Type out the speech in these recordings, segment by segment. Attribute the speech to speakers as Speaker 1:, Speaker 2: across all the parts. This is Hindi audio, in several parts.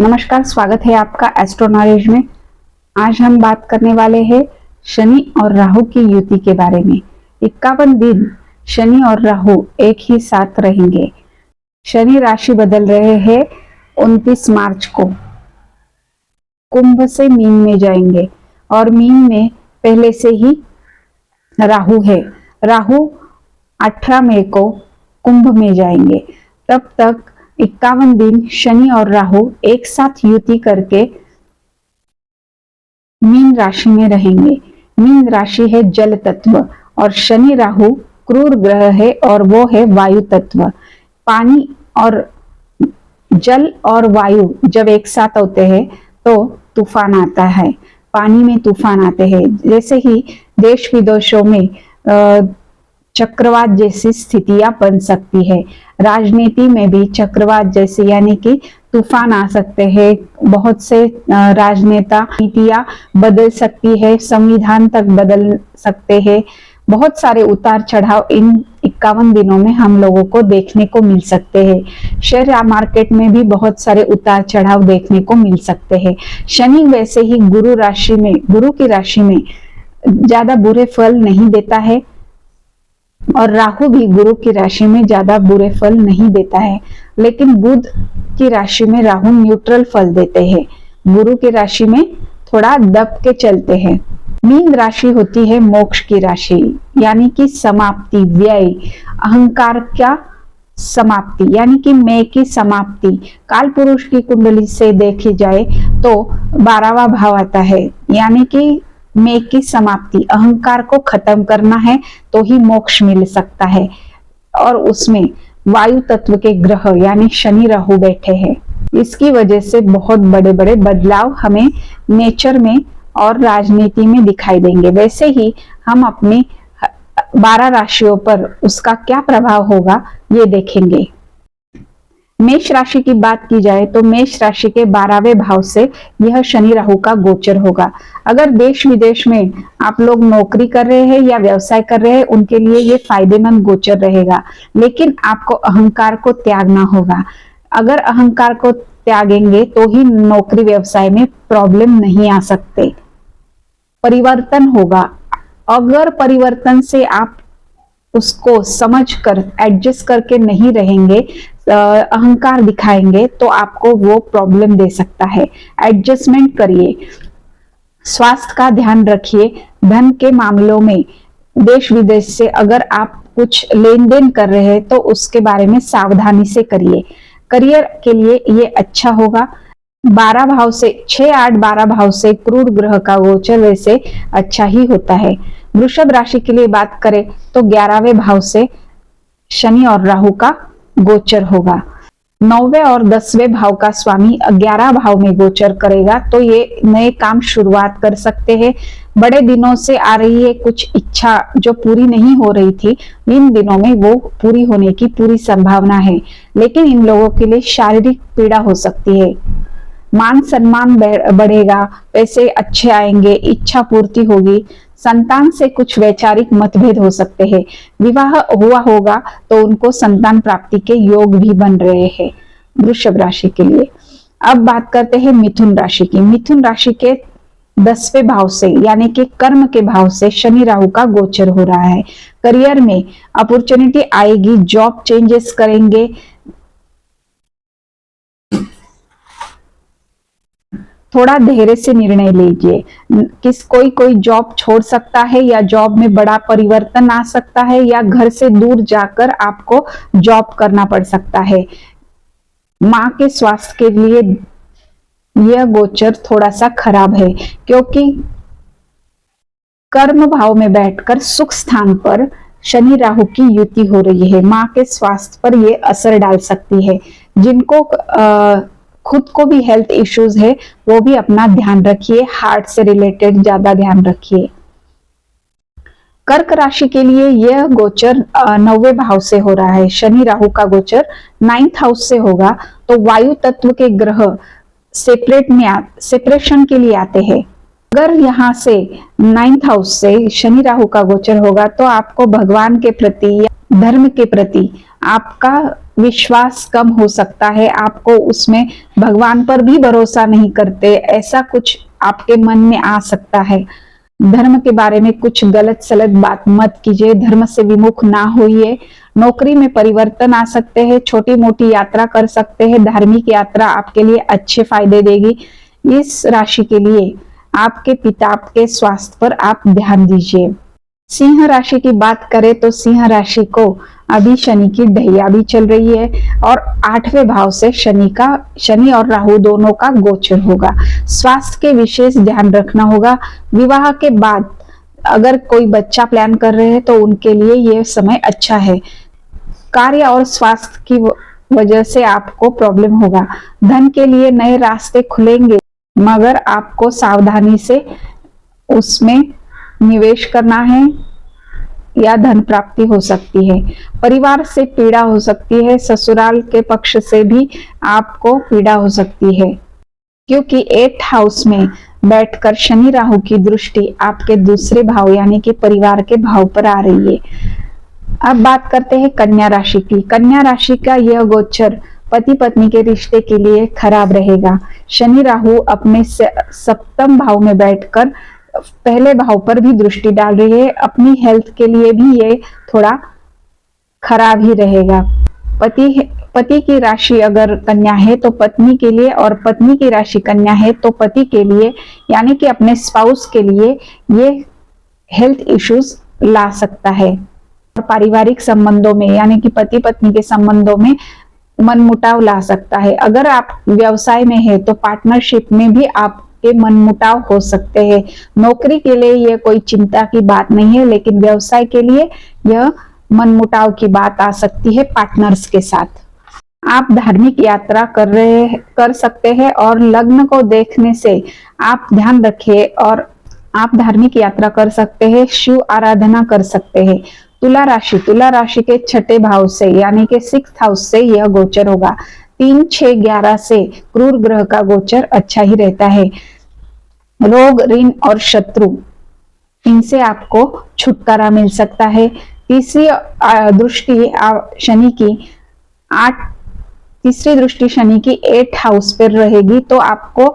Speaker 1: नमस्कार, स्वागत है आपका एस्ट्रो नॉलेज में। आज हम बात करने वाले हैं शनि और राहु की युति के बारे में। 51 दिन शनि और राहु एक ही साथ रहेंगे। शनि राशि बदल रहे हैं 29 मार्च को, कुंभ से मीन में जाएंगे और मीन में पहले से ही राहु है। राहु 18 मई को कुंभ में जाएंगे। तब तक 51 दिन शनि और राहु एक साथ युति करके मीन राशि में रहेंगे। मीन राशि है जल तत्व और शनि राहु क्रूर ग्रह है और वो है वायु तत्व। पानी और जल और वायु जब एक साथ होते हैं तो तूफान आता है। पानी में तूफान आते हैं। जैसे ही देश विदेशों में चक्रवात जैसी स्थितियां बन सकती है। राजनीति में भी चक्रवात जैसे यानी कि तूफान आ सकते हैं। बहुत से राजनेता नीतियां बदल सकती है, संविधान तक बदल सकते हैं। बहुत सारे उतार चढ़ाव इन 51 दिनों में हम लोगों को देखने को मिल सकते हैं। शेयर या मार्केट में भी बहुत सारे उतार चढ़ाव देखने को मिल सकते हैं। शनि वैसे ही गुरु की राशि में ज्यादा बुरे फल नहीं देता है और राहु भी गुरु की राशि में ज्यादा बुरे फल नहीं देता है। लेकिन बुध की राशि में राहु न्यूट्रल फल देते हैं। गुरु की राशि में थोड़ा दब के चलते हैं। मीन राशि होती है मोक्ष की राशि, यानी कि समाप्ति, व्यय, अहंकार का समाप्ति, यानी कि मैं की समाप्ति। काल पुरुष की कुंडली से देखी जाए तो 12वां भाव आता है, यानी कि मैं की समाप्ति। अहंकार को खत्म करना है तो ही मोक्ष मिल सकता है और उसमें वायु तत्व के ग्रह यानी शनि राहु बैठे हैं। इसकी वजह से बहुत बड़े बड़े बदलाव हमें नेचर में और राजनीति में दिखाई देंगे। वैसे ही हम अपनी 12 राशियों पर उसका क्या प्रभाव होगा ये देखेंगे। मेष राशि की बात की जाए तो मेष राशि के 12वें भाव से यह शनि राहु का गोचर होगा। अगर देश विदेश में आप लोग नौकरी कर रहे हैं या व्यवसाय कर रहे हैं उनके लिए ये फायदेमंद गोचर रहेगा। लेकिन आपको अहंकार को त्यागना होगा। अगर अहंकार को त्यागेंगे तो ही नौकरी व्यवसाय में प्रॉब्लम नहीं आ सकते। परिवर्तन होगा। अगर परिवर्तन से आप उसको समझकर एडजस्ट करके नहीं रहेंगे, अहंकार दिखाएंगे तो आपको वो प्रॉब्लम दे सकता है। एडजस्टमेंट करिए, स्वास्थ्य का ध्यान रखिए। धन के मामलों में देश विदेश से अगर आप कुछ लेन देन कर रहे हैं तो उसके बारे में सावधानी से करिए। करियर के लिए ये अच्छा होगा। 12 भाव से 6-8-12 भाव से क्रूर ग्रह का गोचर वैसे अच्छा ही होता है। वृषभ राशि के लिए बात करें तो 11वें भाव से शनि और राहु का गोचर होगा। 9वें और 10वें भाव का स्वामी 11 भाव में गोचर करेगा तो ये नए काम शुरुआत कर सकते हैं। बड़े दिनों से आ रही है कुछ इच्छा जो पूरी नहीं हो रही थी, इन दिनों में वो पूरी होने की पूरी संभावना है। लेकिन इन लोगों के लिए शारीरिक पीड़ा हो सकती है। मान सम्मान बढ़ेगा, पैसे अच्छे आएंगे, इच्छा पूर्ति होगी। संतान से कुछ वैचारिक मतभेद हो सकते हैं। विवाह हुआ होगा तो उनको संतान प्राप्ति के योग भी बन रहे हैं वृषभ राशि के लिए। अब बात करते हैं मिथुन राशि की। मिथुन राशि के 10वें भाव से यानी कि कर्म के भाव से शनि राहु का गोचर हो रहा है। करियर में अपॉर्चुनिटी आएगी, जॉब चेंजेस करेंगे। थोड़ा धैर्य से निर्णय लीजिए। कोई जॉब छोड़ सकता है या जॉब में बड़ा परिवर्तन आ सकता है या घर से दूर जाकर आपको जॉब करना पड़ सकता है। मां के स्वास्थ्य के लिए यह गोचर थोड़ा सा खराब है क्योंकि कर्म भाव में बैठकर सुख स्थान पर शनि राहु की युति हो रही है। मां के स्वास्थ्य पर यह असर डाल सकती है। जिनको खुद को भी हेल्थ इश्यूज है वो भी अपना ध्यान रखिए। हार्ट से रिलेटेड ज्यादा ध्यान रखिए। कर्क राशि के लिए यह गोचर 9वें भाव से हो रहा है। शनि राहु का गोचर 9th हाउस से होगा तो वायु तत्व के ग्रह सेपरेशन के लिए आते हैं। अगर यहाँ से 9th हाउस से शनि राहु का गोचर होगा तो आपको भगवान के प्रति या धर्म के प्रति आपका विश्वास कम हो सकता है, आपको उसमें भगवान पर भी भरोसा नहीं करते, ऐसा कुछ आपके मन में आ सकता है। धर्म के बारे में कुछ गलत सलत बात मत कीजिए, धर्म से विमुख ना होइए। नौकरी में परिवर्तन आ सकते हैं, छोटी मोटी यात्रा कर सकते हैं, धार्मिक यात्रा आपके लिए अच्छे फायदे देगी। इस राशि के लिए आपके पिता के स्वास्थ्य पर आप ध्यान दीजिए। सिंह राशि की बात करें तो सिंह राशि को अभी शनि की ढैया भी चल रही है और 8वें भाव से शनि और राहु दोनों का गोचर होगा। स्वास्थ्य के विशेष ध्यान रखना होगा। विवाह के बाद अगर कोई बच्चा प्लान कर रहे हैं तो उनके लिए यह समय अच्छा है। कार्य और स्वास्थ्य की वजह से आपको प्रॉब्लम होगा। धन के लिए नए रास्ते खुलेंगे, मगर आपको सावधानी से उसमें निवेश करना है या धन प्राप्ति हो सकती है। परिवार से पीड़ा हो सकती है, ससुराल के पक्ष से भी आपको पीड़ा हो सकती है, क्योंकि 8th हाउस में बैठकर शनि राहु की दृष्टि आपके दूसरे भाव यानी कि परिवार के भाव पर आ रही है। अब बात करते हैं कन्या राशि की। कन्या राशि का यह गोचर पति पत्नी के रिश्ते के लिए खराब रहेगा। शनि राहु अपने 7th भाव में बैठकर पहले भाव पर भी दृष्टि डाल रही है। अपनी हेल्थ के लिए भी ये थोड़ा खराब ही रहेगा। पति की राशि अगर कन्या है तो पत्नी के लिए, और पत्नी की राशि कन्या है तो पति के लिए यानी कि अपने स्पाउस के लिए ये हेल्थ इश्यूज ला सकता है। और पारिवारिक संबंधों में यानी कि पति पत्नी के संबंधों में मनमुटाव ला सकता है। अगर आप व्यवसाय में है तो पार्टनरशिप में भी आप के मनमुटाव हो सकते हैं। नौकरी के लिए यह कोई चिंता की बात नहीं है, लेकिन व्यवसाय के लिए यह मनमुटाव की बात आ सकती है पार्टनर्स के साथ। आप धार्मिक यात्रा कर सकते हैं और लग्न को देखने से आप ध्यान रखिए और आप धार्मिक यात्रा कर सकते हैं, शिव आराधना कर सकते हैं। तुला राशि के 6ठे भाव से यानी कि 6th हाउस से यह गोचर होगा। 3, 6, 11 से क्रूर ग्रह का गोचर अच्छा ही रहता है। रोग, ऋण और शत्रु, इनसे आपको छुटकारा मिल सकता है। तीसरी दृष्टि शनि की 8th हाउस पर रहेगी, तो आपको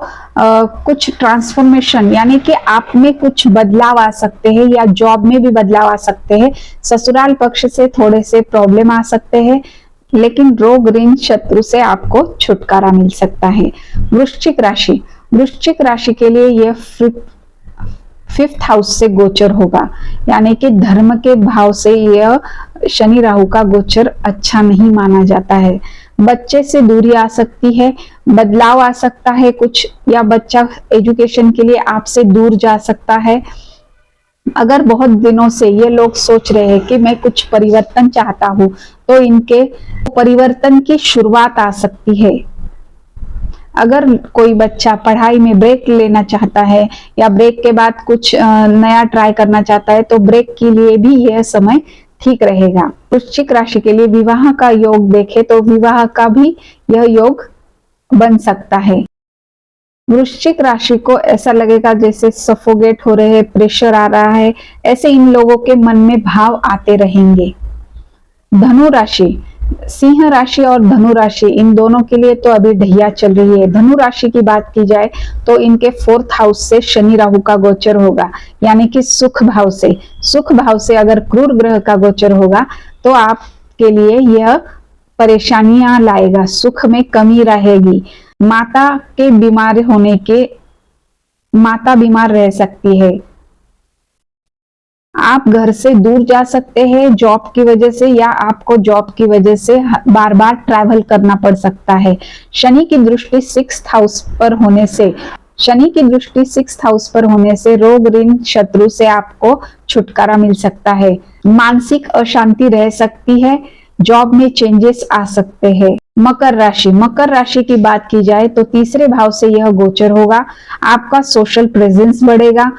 Speaker 1: कुछ ट्रांसफॉर्मेशन यानी कि आप में कुछ बदलाव आ सकते हैं या जॉब में भी बदलाव आ सकते हैं। ससुराल पक्ष से थोड़े से प्रॉब्लम आ सकते हैं, लेकिन रोग, ऋण, शत्रु से आपको छुटकारा मिल सकता है। वृश्चिक राशि के लिए यह 5th हाउस से गोचर होगा, यानी कि धर्म के भाव से यह शनि राहु का गोचर अच्छा नहीं माना जाता है। बच्चे से दूरी आ सकती है, बदलाव आ सकता है कुछ, या बच्चा एजुकेशन के लिए आपसे दूर जा सकता है। अगर बहुत दिनों से ये लोग सोच रहे हैं कि मैं कुछ परिवर्तन चाहता हूं, तो इनके परिवर्तन की शुरुआत आ सकती है। अगर कोई बच्चा पढ़ाई में ब्रेक लेना चाहता है या ब्रेक के बाद कुछ नया ट्राई करना चाहता है, तो ब्रेक के लिए भी यह समय ठीक रहेगा। वृश्चिक राशि के लिए विवाह का योग देखें तो विवाह का भी यह योग बन सकता है। वृश्चिक राशि को ऐसा लगेगा जैसे सफोकेट हो रहे हैं, प्रेशर आ रहा है, ऐसे इन लोगों के मन में भाव आते रहेंगे। धनु राशि, सिंह राशि और धनु राशि, इन दोनों के लिए तो अभी ढैया चल रही है। धनु राशि की बात की जाए तो इनके 4th हाउस से शनि राहु का गोचर होगा, यानी कि सुख भाव से अगर क्रूर ग्रह का गोचर होगा तो आपके लिए यह परेशानियां लाएगा, सुख में कमी रहेगी। माता बीमार रह सकती है। आप घर से दूर जा सकते हैं जॉब की वजह से, या आपको जॉब की वजह से बार बार ट्रैवल करना पड़ सकता है। शनि की दृष्टि 6th हाउस पर होने से रोग, ऋण, शत्रु से आपको छुटकारा मिल सकता है। मानसिक अशांति रह सकती है, जॉब में चेंजेस आ सकते हैं। मकर राशि की बात की जाए तो 3रे भाव से यह गोचर होगा। आपका सोशल प्रेजेंस बढ़ेगा,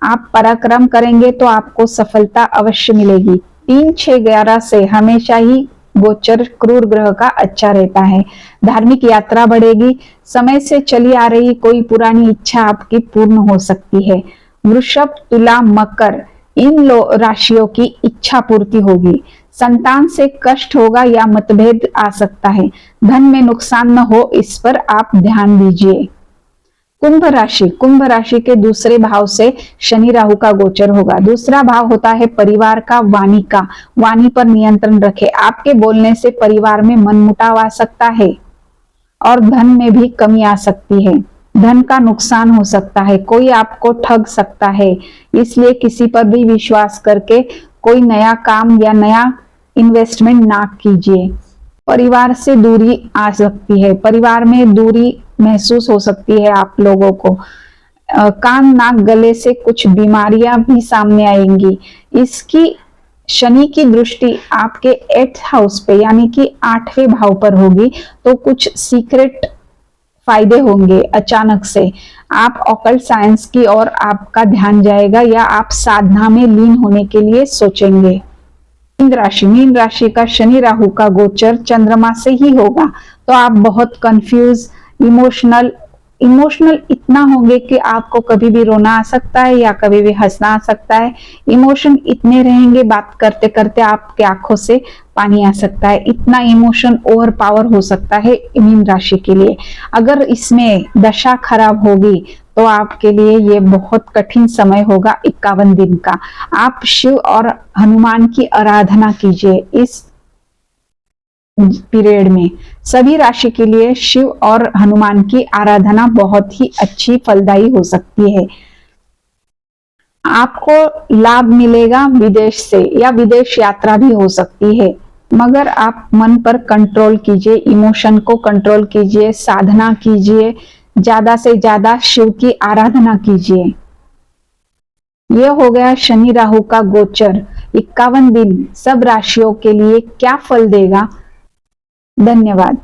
Speaker 1: आप पराक्रम करेंगे तो आपको सफलता अवश्य मिलेगी। 3, 6, 11 से हमेशा ही गोचर क्रूर ग्रह का अच्छा रहता है। धार्मिक यात्रा बढ़ेगी, समय से चली आ रही कोई पुरानी इच्छा आपकी पूर्ण हो सकती है। वृषभ, तुला, मकर, इन राशियों की इच्छा पूर्ति होगी। संतान से कष्ट होगा या मतभेद आ सकता है। धन में नुकसान न हो, इस पर आप ध्यान दीजिए। कुंभ राशि के दूसरे भाव से शनि राहु का गोचर होगा। दूसरा भाव होता है परिवार का, वाणी का। वाणी पर नियंत्रण रखें। आपके बोलने से परिवार में मनमुटाव आ सकता है और धन में भी कमी आ सकती है। धन का नुकसान हो सकता है, कोई आपको ठग सकता है, इसलिए किसी पर भी विश्वास करके कोई नया काम या नया इन्वेस्टमेंट ना कीजिए। परिवार से दूरी आ सकती है, परिवार में दूरी महसूस हो सकती है आप लोगों को। कान, नाक, गले से कुछ बीमारियां भी सामने आएंगी। इसकी शनि की दृष्टि आपके 8th हाउस पे यानी कि 8वें भाव पर होगी, तो कुछ सीक्रेट फायदे होंगे। अचानक से आप ऑकल्ट साइंस की ओर आपका ध्यान जाएगा या आप साधना में लीन होने के लिए सोचेंगे। मीन राशि का शनि राहु का गोचर चंद्रमा से ही होगा, तो आप बहुत कंफ्यूज, इमोशनल इतना होंगे कि आपको कभी भी रोना आ सकता है या कभी भी हंसना आ सकता है। इमोशन इतने रहेंगे, बात करते करते आपके आंखों से पानी आ सकता है। इतना इमोशन ओवर पावर हो सकता है मीन राशि के लिए। अगर इसमें दशा खराब होगी तो आपके लिए ये बहुत कठिन समय होगा 51 दिन का। आप शिव और हनुमान की आराधना कीजिए इस पीरियड में। सभी राशि के लिए शिव और हनुमान की आराधना बहुत ही अच्छी फलदायी हो सकती है। आपको लाभ मिलेगा विदेश से या विदेश यात्रा भी हो सकती है, मगर आप मन पर कंट्रोल कीजिए, इमोशन को कंट्रोल कीजिए, साधना कीजिए, ज्यादा से ज्यादा शिव की आराधना कीजिए। यह हो गया शनि राहु का गोचर 51 दिन सब राशियों के लिए क्या फल देगा। धन्यवाद।